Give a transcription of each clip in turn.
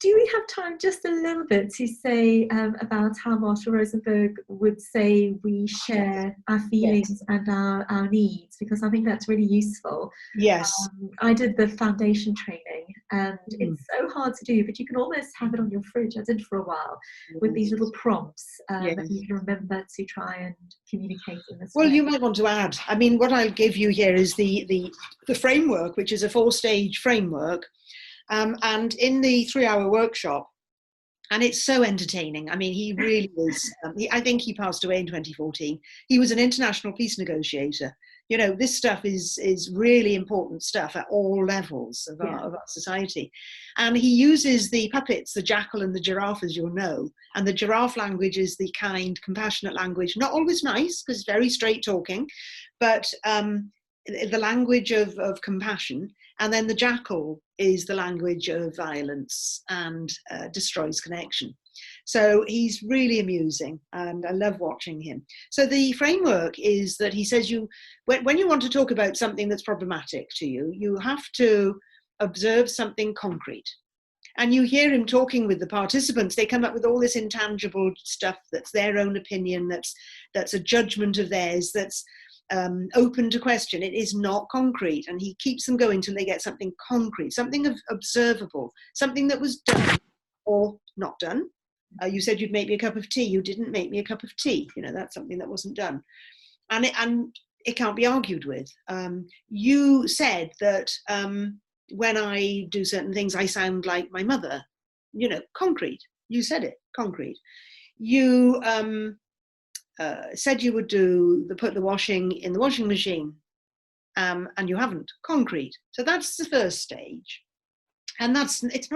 do we have time just a little bit to say about how Marshall Rosenberg would say we share our feelings Yes. and our needs? Because I think that's really useful. Yes. I did the foundation training, and it's so hard to do, but you can almost have it on your fridge. I did for a while with these little prompts Yes. that you can remember to try and communicate in this Well, way. you might want to add, I mean, what I'll give you here is the framework, which is a 4-stage framework. And in the 3-hour workshop, and it's so entertaining. I mean, he really is. I think he passed away in 2014. He was an international peace negotiator. You know, this stuff is really important stuff at all levels of our society. And he uses the puppets, the jackal and the giraffe, as you'll know. And the giraffe language is the kind, compassionate language, not always nice, because it's very straight talking, but the language of compassion. And then the jackal is the language of violence and destroys connection. So he's really amusing, and I love watching him. So the framework is that he says when you want to talk about something that's problematic to you, you have to observe something concrete. And you hear him talking with the participants. They come up with all this intangible stuff that's their own opinion, that's a judgment of theirs, that's open to question. It is not concrete, and he keeps them going till they get something concrete, something observable, something that was done or not done. You said you'd make me a cup of tea. You didn't make me a cup of tea. You know, that's something that wasn't done, and it can't be argued with. You said that when I do certain things, I sound like my mother. You know, concrete. You said it, concrete. You said you would put the washing in the washing machine, and you haven't. Concrete. So that's the first stage, and it's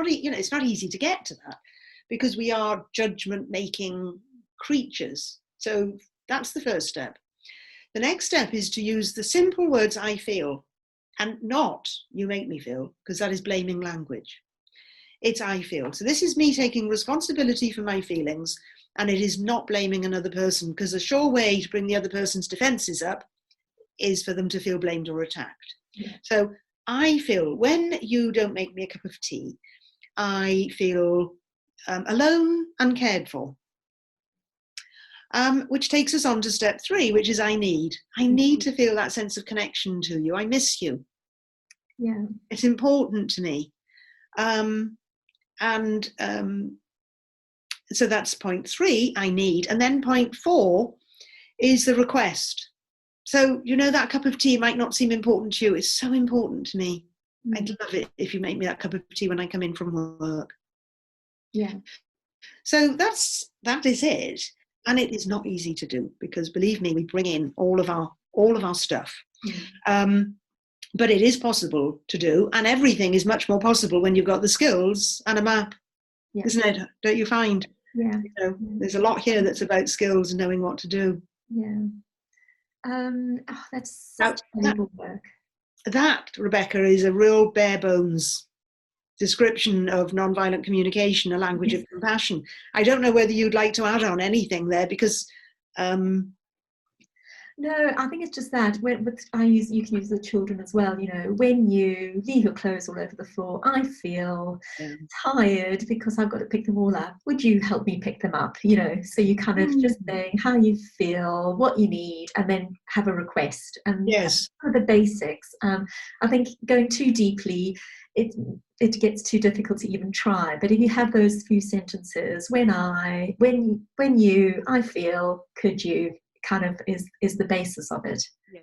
not easy to get to that, because we are judgment-making creatures. So that's the first step. The next step is to use the simple words "I feel," and not "you make me feel," because that is blaming language. It's "I feel." So this is me taking responsibility for my feelings, and it is not blaming another person, because a sure way to bring the other person's defenses up is for them to feel blamed or attacked. Yeah. So I feel, when you don't make me a cup of tea, I feel alone and cared for. Which takes us on to step 3, which is I need. I need to feel that sense of connection to you. I miss you. Yeah. It's important to me. So that's point 3, I need. And then point 4 is the request. So, you know, that cup of tea might not seem important to you. It's so important to me. I'd love it if you make me that cup of tea when I come in from work. Yeah. So that is it. And it is not easy to do, because believe me, we bring in all of our stuff. But it is possible to do, and everything is much more possible when you've got the skills and a map, isn't it? Don't you find? Yeah. You know, there's a lot here that's about skills and knowing what to do. Yeah. That's such valuable work. That, Rebecca, is a real bare bones description of nonviolent communication, a language of compassion. I don't know whether you'd like to add on anything there, because no, I think it's just that you can use the children as well. You know, when you leave your clothes all over the floor, I feel tired because I've got to pick them all up. Would you help me pick them up? You know, so you kind of just saying how you feel, what you need, and then have a request. And yes, the basics. I think going too deeply, it gets too difficult to even try. But if you have those few sentences, when you, I feel, could you, kind of is the basis of it. Yeah.